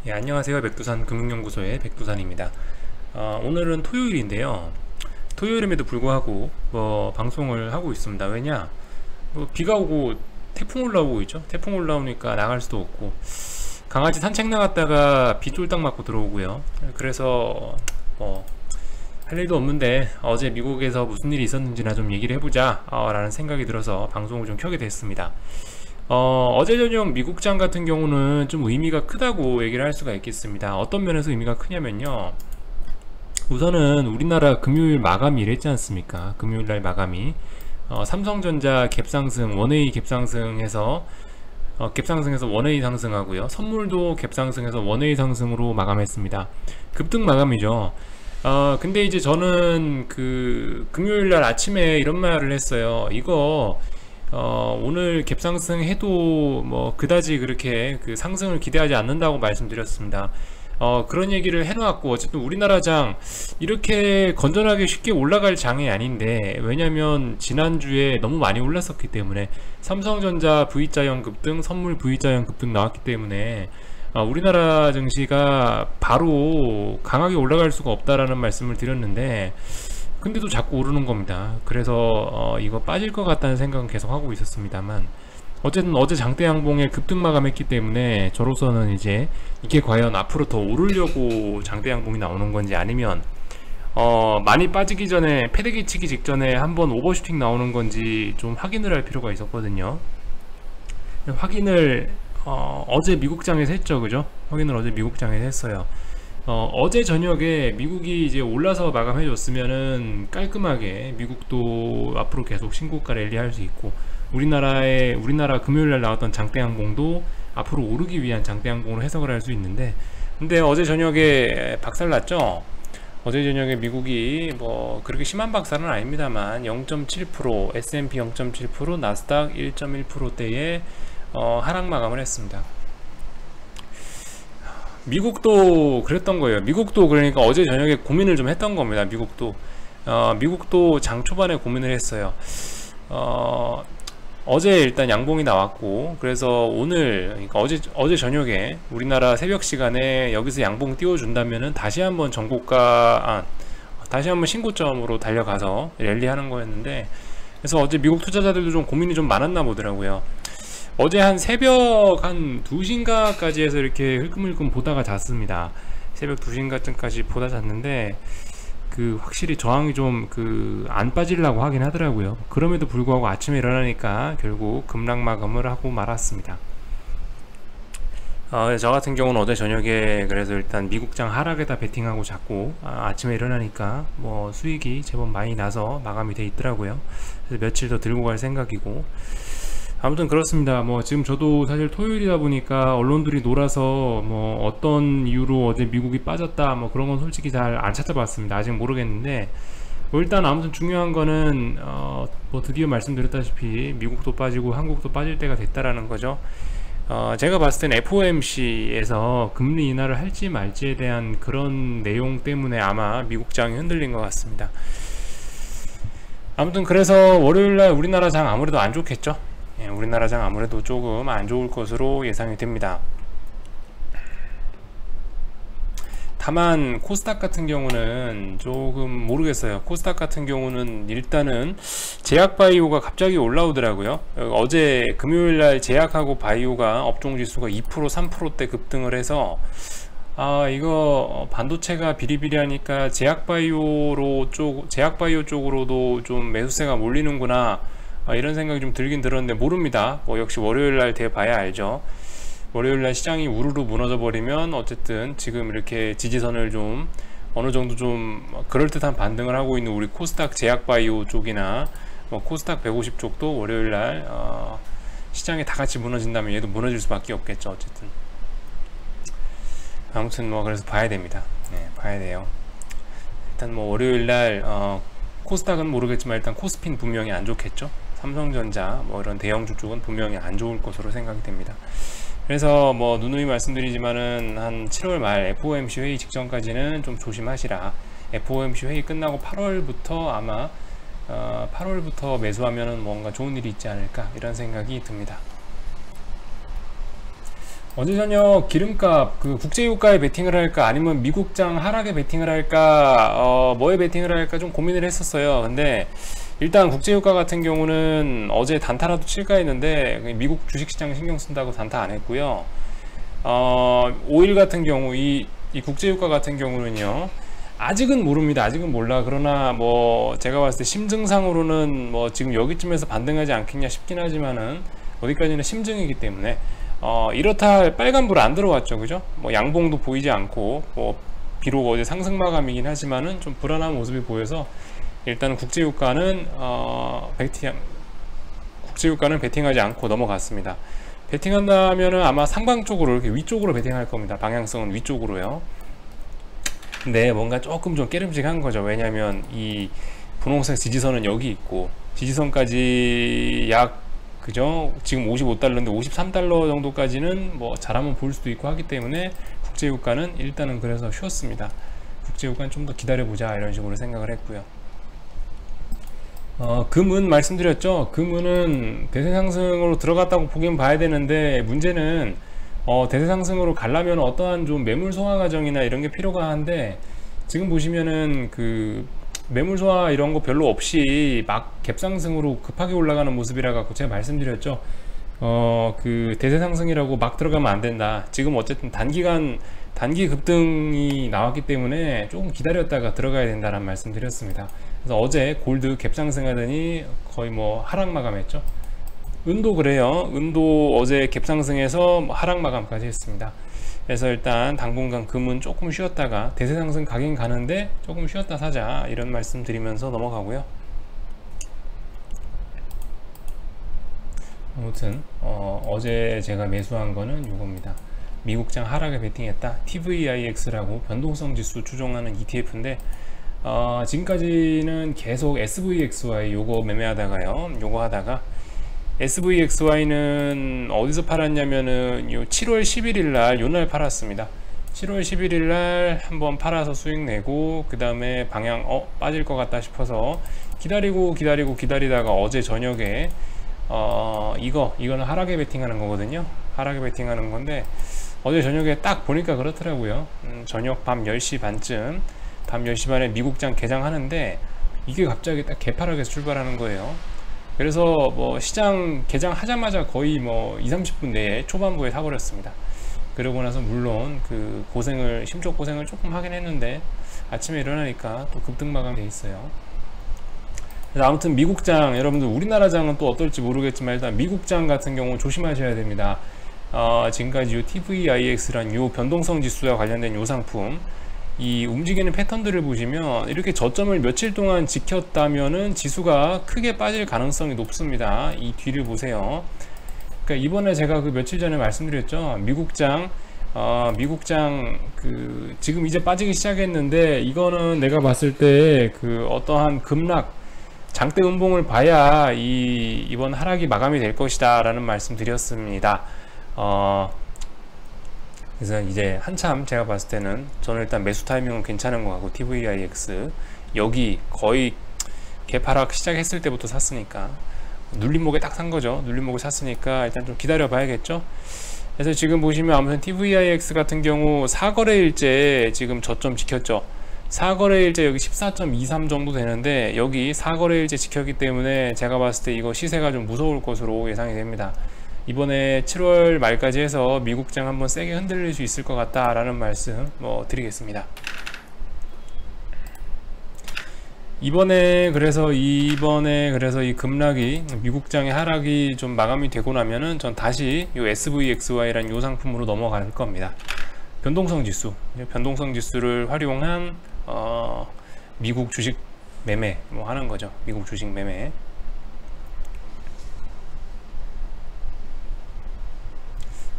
예, 안녕하세요. 백두산 금융연구소의 백두산입니다. 오늘은 토요일인데요. 토요일임에도 불구하고 방송을 하고 있습니다. 왜냐? 비가 오고 태풍 올라오고 있죠. 태풍 올라오니까 나갈 수도 없고, 강아지 산책 나갔다가 비 쫄딱 맞고 들어오고요. 그래서 할 일도 없는데 어제 미국에서 무슨 일이 있었는지나 좀 얘기를 해보자 라는 생각이 들어서 방송을 좀 켜게 됐습니다. 어제 저녁 미국장 같은 경우는 좀 의미가 크다고 얘기를 할 수가 있겠습니다. 어떤 면에서 의미가 크냐면요, 우선은 우리나라 금요일 마감이 이랬지 않습니까? 금요일날 마감이 삼성전자 갭상승, 원웨이 갭상승해서 갭상승해서 원웨이 상승하고요, 선물도 갭상승해서 원웨이 상승으로 마감했습니다. 급등 마감이죠. 근데 이제 저는 그 금요일날 아침에 이런 말을 했어요. 이거 오늘 갭상승 해도 그다지 그렇게 그 상승을 기대하지 않는다고 말씀드렸습니다. 그런 얘기를 해놓았고, 어쨌든 우리나라 장 이렇게 건전하게 쉽게 올라갈 장이 아닌데, 왜냐면 지난주에 너무 많이 올랐었기 때문에, 삼성전자 V자형 급등, 선물 V자형 급등 나왔기 때문에 우리나라 증시가 바로 강하게 올라갈 수가 없다라는 말씀을 드렸는데, 근데도 자꾸 오르는 겁니다. 그래서 이거 빠질 것 같다는 생각은 계속 하고 있었습니다만, 어쨌든 어제 장대 양봉에 급등 마감했기 때문에 저로서는 이제 이게 과연 앞으로 더 오르려고 장대 양봉이 나오는 건지, 아니면 많이 빠지기 전에 패대기 치기 직전에 한번 오버슈팅 나오는 건지 좀 확인을 할 필요가 있었거든요. 확인을 어제 미국장에서 했죠, 그죠? 확인을 어제 미국장에서 했어요. 어제 저녁에 미국이 이제 올라서 마감해 줬으면은 깔끔하게 미국도 앞으로 계속 신고가 랠리 할 수 있고, 우리나라 금요일날 나왔던 장대 양봉도 앞으로 오르기 위한 장대 양봉으로 해석을 할 수 있는데, 근데 어제 저녁에 박살났죠. 어제 저녁에 미국이 그렇게 심한 박살은 아닙니다만 0.7%, S&P 0.7%, 나스닥 1.1%대의 하락 마감을 했습니다. 미국도 그랬던 거예요. 미국도 그러니까 어제 저녁에 고민을 좀 했던 겁니다. 미국도 장 초반에 고민을 했어요. 어제 일단 양봉이 나왔고, 그래서 오늘, 그러니까 어제 저녁에 우리나라 새벽 시간에 여기서 양봉 띄워준다면은 다시 한번 다시 한번 신고점으로 달려가서 랠리하는 거였는데, 그래서 어제 미국 투자자들도 좀 고민이 좀 많았나 보더라고요. 어제 한 새벽 한 2시인가까지 해서 이렇게 흘끔흘끔 보다가 잤습니다. 새벽 2시인가쯤까지 보다 잤는데, 확실히 저항이 좀 안 빠지려고 하긴 하더라고요. 그럼에도 불구하고 아침에 일어나니까 결국 급락 마감을 하고 말았습니다. 저 같은 경우는 어제 저녁에 그래서 일단 미국장 하락에다 베팅하고 잤고, 아침에 일어나니까 수익이 제법 많이 나서 마감이 돼 있더라고요. 그래서 며칠 더 들고 갈 생각이고, 아무튼 그렇습니다. 지금 저도 사실 토요일이다 보니까 언론들이 놀아서 어떤 이유로 어제 미국이 빠졌다 그런 건 솔직히 잘 안 찾아봤습니다. 아직 모르겠는데, 일단 아무튼 중요한 거는 드디어 말씀드렸다시피 미국도 빠지고 한국도 빠질 때가 됐다라는 거죠. 제가 봤을 땐 FOMC에서 금리 인하를 할지 말지에 대한 그런 내용 때문에 아마 미국장이 흔들린 것 같습니다. 아무튼 그래서 월요일날 우리나라 장 아무래도 안 좋겠죠. 우리나라 장 아무래도 조금 안 좋을 것으로 예상이 됩니다. 다만 코스닥 같은 경우는 조금 모르겠어요. 코스닥 같은 경우는 일단은 제약바이오가 갑자기 올라오더라고요. 어제 금요일날 제약하고 바이오가 업종지수가 2% 3%대 급등을 해서, 이거 반도체가 비리비리하니까 제약바이오 쪽으로도 좀 매수세가 몰리는구나, 이런 생각이 좀 들긴 들었는데, 모릅니다. 역시 월요일날 돼봐야 알죠. 월요일날 시장이 우르르 무너져 버리면 어쨌든 지금 이렇게 지지선을 좀 어느정도 좀 그럴듯한 반등을 하고 있는 우리 코스닥 제약바이오 쪽이나 코스닥 150 쪽도 월요일날 시장이 다같이 무너진다면 얘도 무너질 수밖에 없겠죠. 어쨌든 아무튼 그래서 봐야 됩니다. 봐야 돼요. 일단 월요일날 코스닥은 모르겠지만 일단 코스피는 분명히 안 좋겠죠. 삼성전자 이런 대형주 쪽은 분명히 안 좋을 것으로 생각이 됩니다. 그래서 누누이 말씀드리지만은 한 7월 말 FOMC 회의 직전까지는 좀 조심하시라. FOMC 회의 끝나고 8월부터 아마 8월부터 매수하면은 뭔가 좋은 일이 있지 않을까, 이런 생각이 듭니다. 어제 저녁 기름값 그 국제유가에 베팅을 할까 아니면 미국장 하락에 베팅을 할까 뭐에 베팅을 할까 좀 고민을 했었어요. 근데 일단 국제유가 같은 경우는 어제 단타라도 칠까 했는데 미국 주식시장 신경 쓴다고 단타 안 했고요. 오일 같은 경우 이 국제유가 같은 경우는요, 아직은 모릅니다. 아직은 몰라. 그러나 뭐 제가 봤을 때 심증상으로는 뭐 지금 여기쯤에서 반등하지 않겠냐 싶긴 하지만은 어디까지는 심증이기 때문에 이렇다 할 빨간불 안 들어왔죠. 그죠? 뭐 양봉도 보이지 않고, 뭐 비록 어제 상승 마감이긴 하지만은 좀 불안한 모습이 보여서 일단은 국제유가는 베팅하지 않고 넘어갔습니다. 베팅한다면은 아마 상방 쪽으로 이렇게 위쪽으로 베팅할 겁니다. 방향성은 위쪽으로요. 근데 뭔가 조금 좀 깨름직한 거죠. 왜냐면 이 분홍색 지지선은 여기 있고, 지지선까지 그죠? 지금 55달러인데 53달러 정도까지는 뭐 잘하면 볼 수도 있고 하기 때문에 국제유가는 일단은 그래서 쉬었습니다. 국제유가는 좀 더 기다려보자 이런 식으로 생각을 했고요. 금은 말씀드렸죠. 금은 대세 상승으로 들어갔다고 보긴 봐야 되는데, 문제는 대세 상승으로 가려면 어떠한 좀 매물 소화 과정이나 이런 게 필요가 한데, 지금 보시면은 그 매물 소화 이런 거 별로 없이 막 갭상승으로 급하게 올라가는 모습이라 갖고 제가 말씀드렸죠. 그 대세 상승이라고 막 들어가면 안 된다. 지금 어쨌든 단기 급등이 나왔기 때문에 조금 기다렸다가 들어가야 된다는 말씀 드렸습니다. 그래서 어제 골드 갭상승하더니 거의 뭐 하락 마감했죠. 은도 그래요. 은도 어제 갭상승해서 하락 마감까지 했습니다. 그래서 일단 당분간 금은 조금 쉬었다가 대세 상승 가긴 가는데 조금 쉬었다 사자 이런 말씀 드리면서 넘어가고요. 아무튼 어제 제가 매수한 거는 이겁니다. 미국장 하락에 베팅했다. TVIX라고 변동성 지수 추종하는 ETF인데 지금까지는 계속 SVXY 요거 매매하다가요, 요거 하다가 SVXY는 어디서 팔았냐면은 요 7월 11일 날 요날 팔았습니다. 7월 11일 날 한번 팔아서 수익 내고, 그 다음에 방향 빠질 것 같다 싶어서 기다리다가 어제 저녁에 이거는 하락에 베팅하는 거거든요. 하락에 베팅하는 건데 어제 저녁에 딱 보니까 그렇더라고요. 저녁 밤 10시 반쯤, 밤 10시 반에 미국장 개장하는데 이게 갑자기 딱 개파락에서 출발하는 거예요. 그래서 뭐 시장 개장하자마자 거의 뭐 20-30분 내에 초반부에 사버렸습니다. 그러고 나서 물론 그 심적 고생을 조금 하긴 했는데 아침에 일어나니까 또 급등 마감돼 있어요. 그래서 아무튼 미국장, 여러분들 우리나라장은 또 어떨지 모르겠지만 일단 미국장 같은 경우 조심하셔야 됩니다. 지금까지 요 TVIX란 요 변동성 지수와 관련된 요 상품, 이 움직이는 패턴들을 보시면 이렇게 저점을 며칠 동안 지켰다면은 지수가 크게 빠질 가능성이 높습니다. 이 뒤를 보세요. 그러니까 이번에 제가 그 며칠 전에 말씀드렸죠. 미국장 그 지금 이제 빠지기 시작했는데, 이거는 내가 봤을 때 그 어떠한 급락 장대 음봉을 봐야 이번 하락이 마감이 될 것이다 라는 말씀 드렸습니다. 그래서 이제 한참 제가 봤을 때는 저는 일단 매수 타이밍은 괜찮은 것 같고, TVIX 여기 거의 개파락 시작했을 때부터 샀으니까, 눌림목에 딱 산 거죠. 눌림목을 샀으니까 일단 좀 기다려 봐야겠죠. 그래서 지금 보시면 아무튼 TVIX 같은 경우 4거래일째 지금 저점 지켰죠. 4거래일째 여기 14.23 정도 되는데, 여기 4거래일째 지켰기 때문에 제가 봤을 때 이거 시세가 좀 무서울 것으로 예상이 됩니다. 이번에 7월 말까지 해서 미국장 한번 세게 흔들릴 수 있을 것 같다 라는 말씀 드리겠습니다. 이번에 그래서 이 급락이, 미국장의 하락이 좀 마감이 되고 나면은 전 다시 요 SVXY라는 요 상품으로 넘어갈 겁니다. 변동성 지수를 활용한 미국 주식 매매 하는 거죠. 미국 주식 매매.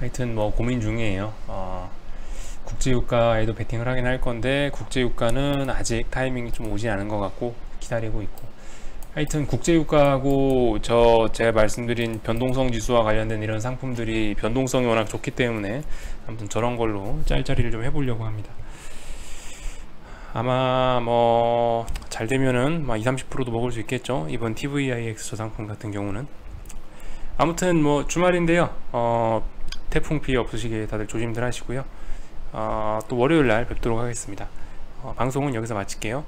하여튼 고민 중이에요. 국제유가에도 베팅을 하긴 할 건데, 국제유가는 아직 타이밍이 좀 오지 않은 것 같고 기다리고 있고, 하여튼 국제유가하고 제가 말씀드린 변동성 지수와 관련된 이런 상품들이 변동성이 워낙 좋기 때문에 아무튼 저런 걸로 짤짤이를 좀 해보려고 합니다. 아마 잘 되면은 20-30%도 먹을 수 있겠죠, 이번 TVIX 저 상품 같은 경우는. 아무튼 주말인데요. 태풍 피해 없으시게 다들 조심들 하시고요. 또 월요일 날 뵙도록 하겠습니다. 방송은 여기서 마칠게요.